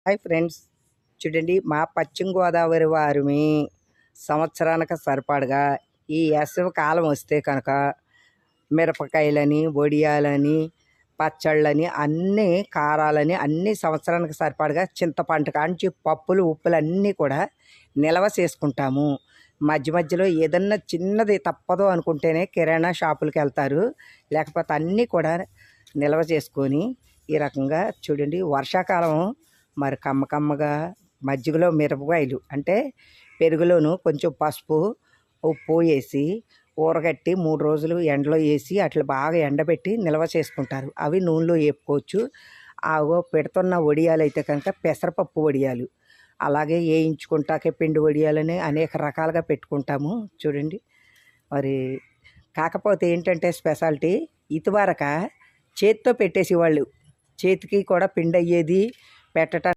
Hi friends, చూడండి మా పశ్చిమ గోదావరి వారిని సంవత్సరానికి సరిపడగా ఈ వేసవి కాలం వస్తే కనుక మిరపకాయలని, వడియాలని, పచ్చళ్ళని, అన్నీ కారాలని, అన్నీ సంవత్సరానికి సరిపడగా చింతపండు కాంచి పప్పులు ఉప్పులు అన్నీ కూడా నిల్వ చేసుకుంటాము. మధ్య మధ్యలో ఏదన్నా చిన్నది తప్పదు అనుకుంటేనే కిరాణా షాపులకి వెళ్తారు. లేకపోతే అన్నీ కూడా నిల్వ చేసుకొని ఈ రకంగా చూడండి. వర్షాకాలం మరి కమ్మగా మజ్జిగలో మిరపకాయలు అంటే పెరుగులోను కొంచెం పసుపు ఉప్పు వేసి ఊరగట్టి 3 రోజులు ఎండలో వేసి అట్లా బాగా ఎండబెట్టి నిల్వ చేసుకుంటారు. అవి నూనెలో వేపుకోవచ్చు. ఆగో పెడుతున్న వడియాలు అయితే కనుక పెసరపప్పు వడియాలు, అలాగే వేయించుకుంటాకే పిండి వడియాలని అనేక రకాలుగా పెట్టుకుంటాము. చూడండి మరి కాకపోతే ఏంటంటే స్పెషాలిటీ ఇదివరక చేతితో పెట్టేసేవాళ్ళు. చేతికి కూడా పిండి అయ్యేది పెట్టడానికి.